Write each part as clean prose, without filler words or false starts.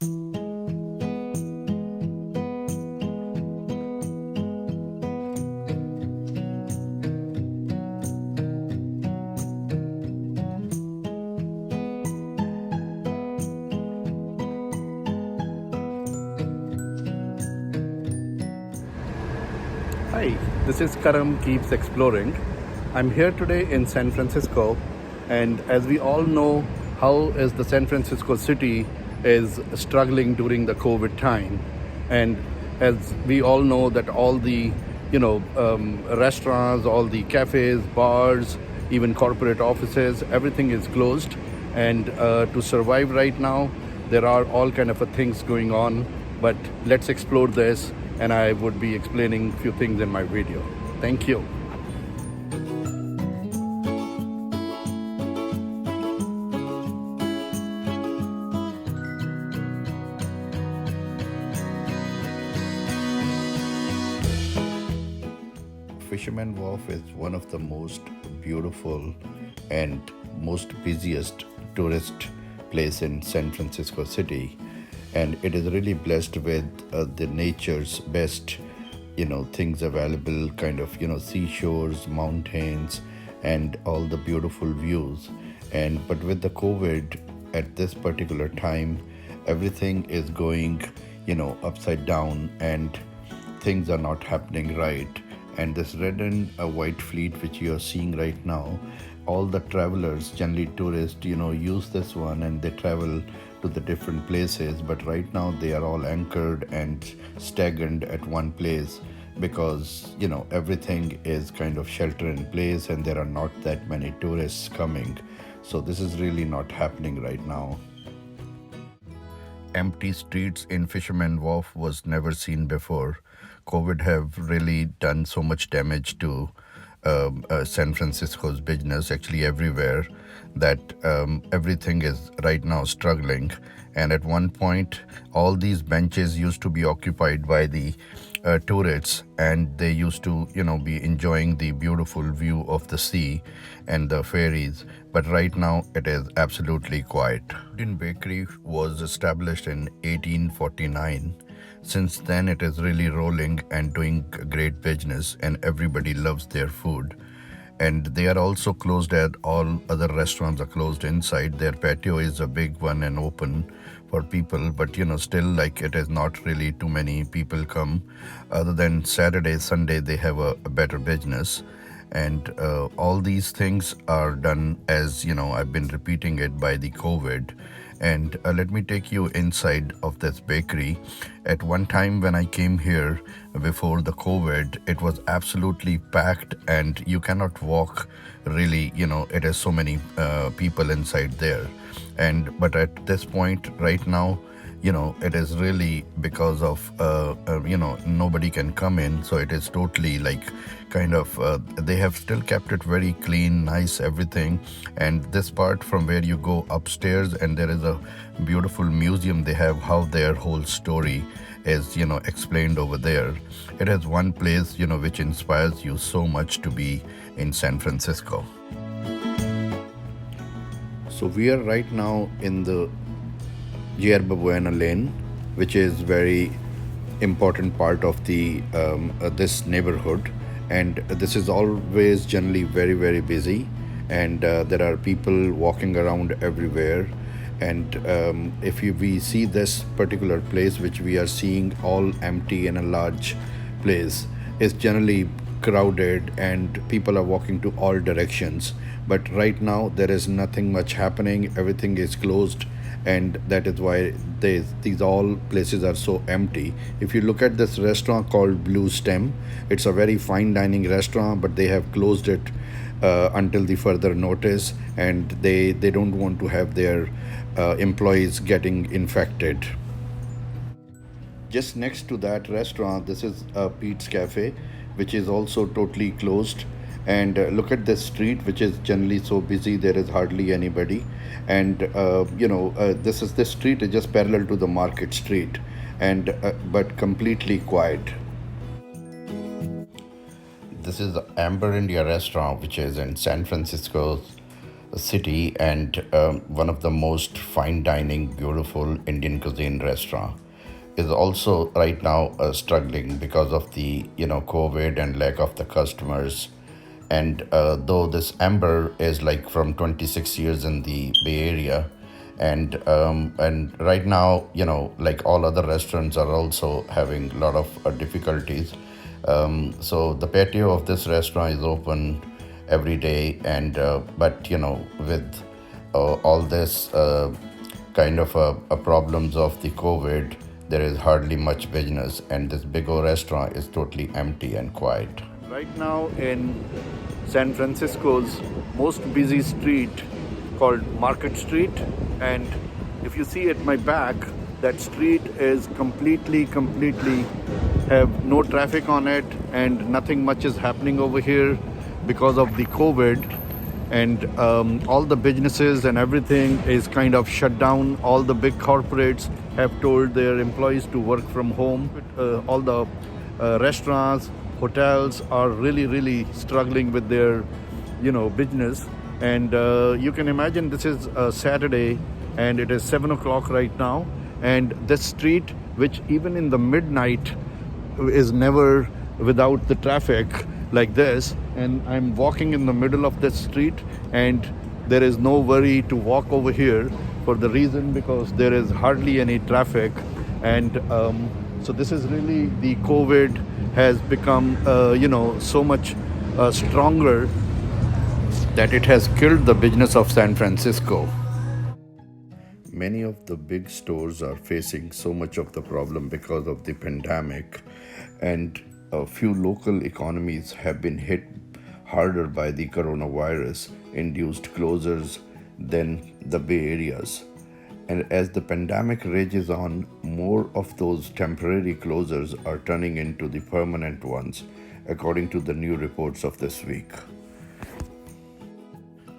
Hi, this is Karam Keeps Exploring. I'm here today in San Francisco, and as we all know, how is the San Francisco city is struggling during the COVID time, and as we all know that all the restaurants, all the cafes, bars, even corporate offices, everything is closed, and to survive right now, there are all kind of things going on. But let's explore this, and I would be explaining a few things in my video. Thank you. Fisherman Wharf is one of the most beautiful and most busiest tourist place in San Francisco city, and it is really blessed with the nature's best things available, kind of seashores, mountains, and all the beautiful views. And but with the COVID at this particular time, everything is going upside down, and things are not happening right. And this red and white fleet which you are seeing right now, all the travelers, generally tourists, use this one and they travel to the different places. But right now they are all anchored and stagnant at one place because everything is kind of shelter in place and there are not that many tourists coming. So this is really not happening right now. Empty streets in Fisherman Wharf was never seen before. COVID have really done so much damage to San Francisco's business, actually everywhere, that everything is right now struggling. And at one point, all these benches used to be occupied by the tourists, and they used to, be enjoying the beautiful view of the sea and the ferries. But right now, it is absolutely quiet. Indian Bakery was established in 1849. Since then, it is really rolling and doing great business, and everybody loves their food. And they are also closed as all other restaurants are closed inside. Their patio is a big one and open for people, but still, like, it is not really too many people come. Other than Saturday, Sunday, they have a better business. And all these things are done, as I've been repeating it, by the COVID. And let me take you inside of this bakery. At one time when I came here before the COVID, it was absolutely packed and you cannot walk really, it has so many people inside there. But at this point right now, it is really because of nobody can come in, so it is totally like kind of they have still kept it very clean, nice, everything. And this part from where you go upstairs, and there is a beautiful museum, they have how their whole story is explained over there. It is one place which inspires you so much to be in San Francisco. So we are right now in the Yerba Buena Lane, which is very important part of the this neighborhood, and this is always generally very, very busy, and there are people walking around everywhere. And if we see this particular place, which we are seeing all empty in a large place, is generally crowded and people are walking to all directions. But right now there is nothing much happening, everything is closed, and that is why these all places are so empty. If you look at this restaurant called Blue Stem, it's a very fine dining restaurant, but they have closed it until the further notice, and they don't want to have their employees getting infected. Just next to that restaurant, this is Pete's Cafe, which is also totally closed. And look at this street, which is generally so busy, there is hardly anybody. And this street is just parallel to the Market Street, and but completely quiet. This is the Amber India restaurant, which is in San Francisco's city and one of the most fine dining, beautiful Indian cuisine restaurant is also right now struggling because of the COVID and lack of the customers. And though this Amber is like from 26 years in the Bay Area, and right now like all other restaurants are also having a lot of difficulties. So the patio of this restaurant is open every day, and but with all this kind of problems of the COVID, there is hardly much business, and this big old restaurant is totally empty and quiet. Right now in San Francisco's most busy street called Market Street, and if you see at my back, that street is completely have no traffic on it, and nothing much is happening over here because of the COVID. And all the businesses and everything is kind of shut down. All the big corporates have told their employees to work from home. All the restaurants, hotels are really struggling with their business. And you can imagine this is a Saturday, and it is 7 o'clock right now, and this street, which even in the midnight is never without the traffic like this, and I'm walking in the middle of this street, and there is no worry to walk over here for the reason because there is hardly any traffic. And so this is really, the COVID has become so much stronger that it has killed the business of San Francisco. Many of the big stores are facing so much of the problem because of the pandemic, and a few local economies have been hit harder by the coronavirus induced closures than the Bay Areas. And as the pandemic rages on, more of those temporary closures are turning into the permanent ones, according to the new reports of this week.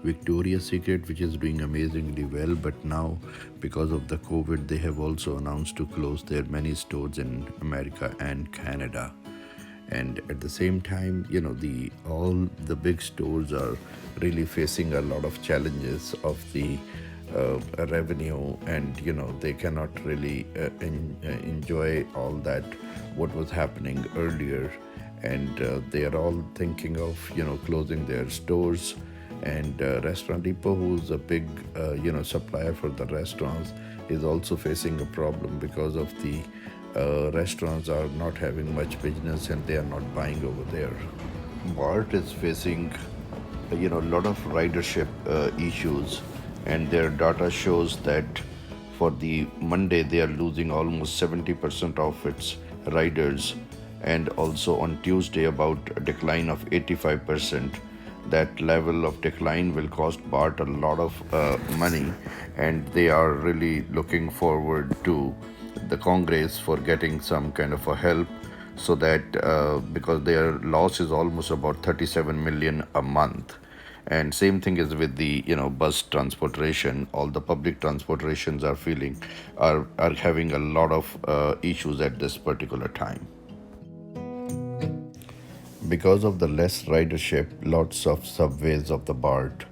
Victoria's Secret, which is doing amazingly well, but now because of the COVID, they have also announced to close their many stores in America and Canada. And at the same time, all the big stores are really facing a lot of challenges of the revenue, and they cannot really enjoy all that what was happening earlier, and they are all thinking of closing their stores. And Restaurant Depot, who's a big supplier for the restaurants, is also facing a problem because of the restaurants are not having much business and they are not buying over there. BART is facing a lot of ridership issues, and their data shows that for the Monday they are losing almost 70% of its riders, and also on Tuesday about a decline of 85%. That level of decline will cost BART a lot of money, and they are really looking forward to the Congress for getting some kind of a help, so that because their loss is almost about 37 million a month. And same thing is with the bus transportation. All the public transportations are having a lot of issues at this particular time. Because of the less ridership, lots of subways of the BART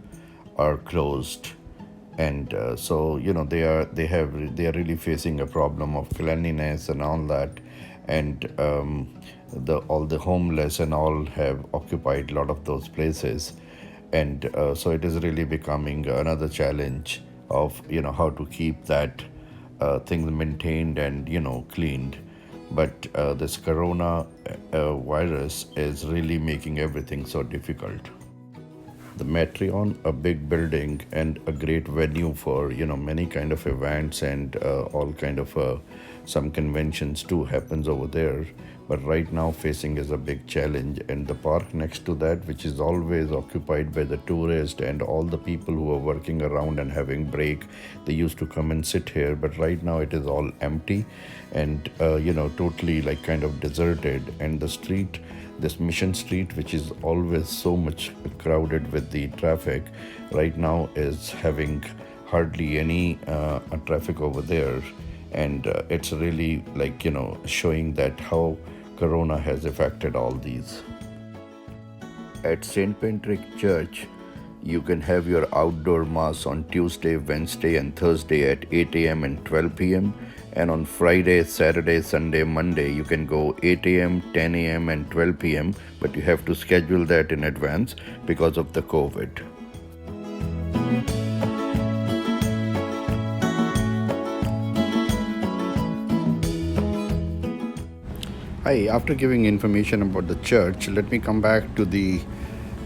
are closed, and so they are really facing a problem of cleanliness and all that, and the all the homeless and all have occupied a lot of those places, and so it is really becoming another challenge of how to keep that things maintained and cleaned. But this corona virus is really making everything so difficult. The Metreon, a big building and a great venue for many kind of events and all kind of some conventions too happens over there, but right now facing is a big challenge. And the park next to that, which is always occupied by the tourists and all the people who are working around and having break, they used to come and sit here, but right now it is all empty and totally like kind of deserted. And the street, this Mission Street, which is always so much crowded with the traffic, right now is having hardly any traffic over there. And it's really like showing that how corona has affected all these. At St. Patrick Church, You can have your outdoor mass on Tuesday, Wednesday, and Thursday at 8 a.m. and 12 p.m. And on Friday, Saturday, Sunday, Monday, you can go 8 a.m., 10 a.m., and 12 p.m. But you have to schedule that in advance because of the COVID. Hi, after giving information about the church, let me come back to the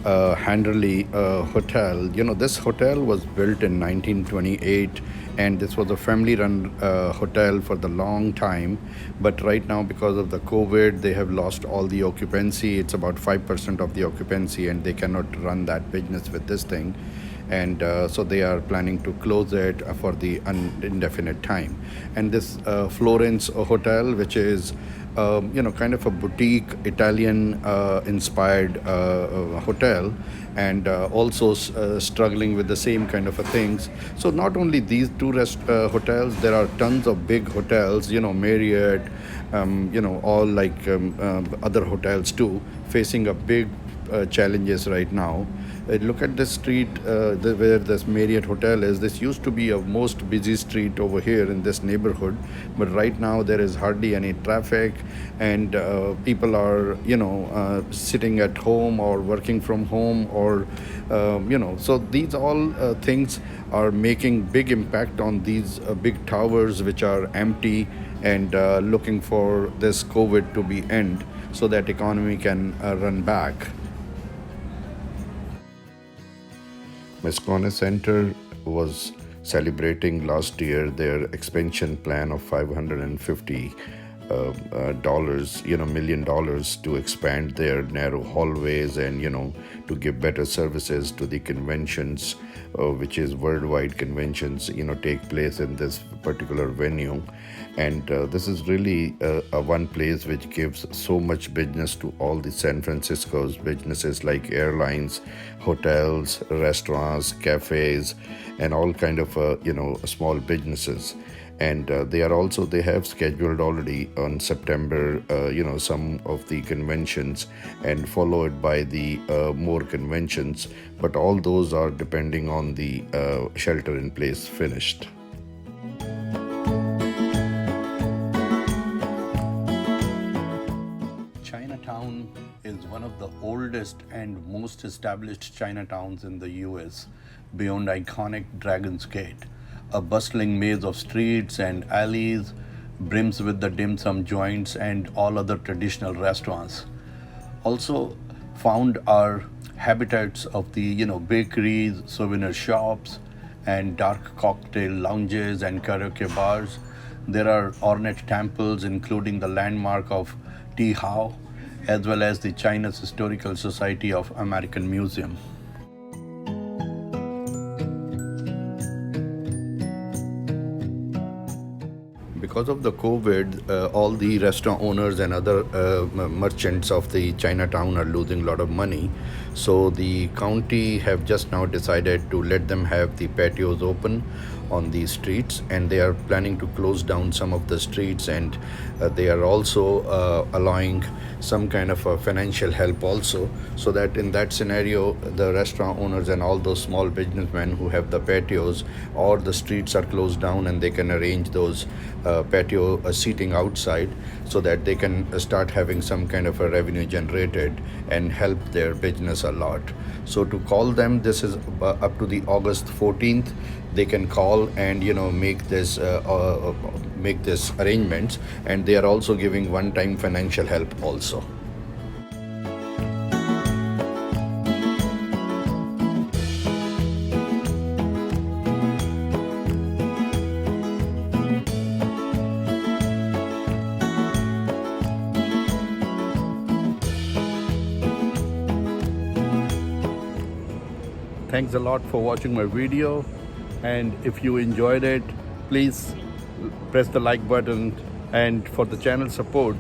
Handerley Hotel. You know, this hotel was built in 1928, and this was a family-run hotel for the long time. But right now, because of the COVID, they have lost all the occupancy. It's about 5% of the occupancy, and they cannot run that business with this thing. And so they are planning to close it for the indefinite time. And this Florence Hotel, which is kind of a boutique Italian inspired hotel, and also struggling with the same kind of a things. So not only these two hotels, there are tons of big hotels, Marriott, all like other hotels too, facing a big challenges right now. Look at this street where this Marriott Hotel is. This used to be a most busy street over here in this neighborhood, but right now there is hardly any traffic, and people are, sitting at home or working from home, or, So these all things are making big impact on these big towers which are empty, and looking for this COVID to be end so that economy can run back. Moscone Center was celebrating last year their expansion plan of $550 million to expand their narrow hallways, and to give better services to the conventions, which is worldwide conventions take place in this particular venue. And this is really a one place which gives so much business to all the San Francisco's businesses like airlines, hotels, restaurants, cafes, and all kind of small businesses. And they have scheduled already on September some of the conventions, and followed by the more conventions, but all those are depending on the shelter in place finished. Chinatown is one of the oldest and most established Chinatowns in the US, beyond iconic Dragon's Gate. A bustling maze of streets and alleys brims with the dim sum joints and all other traditional restaurants. Also found are habitats of the bakeries, souvenir shops, and dark cocktail lounges and karaoke bars. There are ornate temples, including the landmark of Ti Hao, as well as the China's Historical Society of American Museum. Because of the COVID, all the restaurant owners and other merchants of the Chinatown are losing a lot of money. So the county have just now decided to let them have the patios open on these streets, and they are planning to close down some of the streets, and they are also allowing some kind of a financial help also, so that in that scenario the restaurant owners and all those small businessmen who have the patios or the streets are closed down, and they can arrange those patio seating outside, so that they can start having some kind of a revenue generated and help their business a lot. So to call them, this is up to the August 14th. They can call and make this arrangements, and they are also giving one-time financial help also. Thanks a lot for watching my video, and if you enjoyed it, please press the like button, and for the channel support,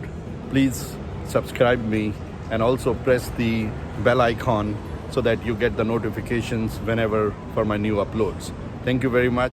please subscribe me, and also press the bell icon so that you get the notifications whenever for my new uploads. Thank you very much.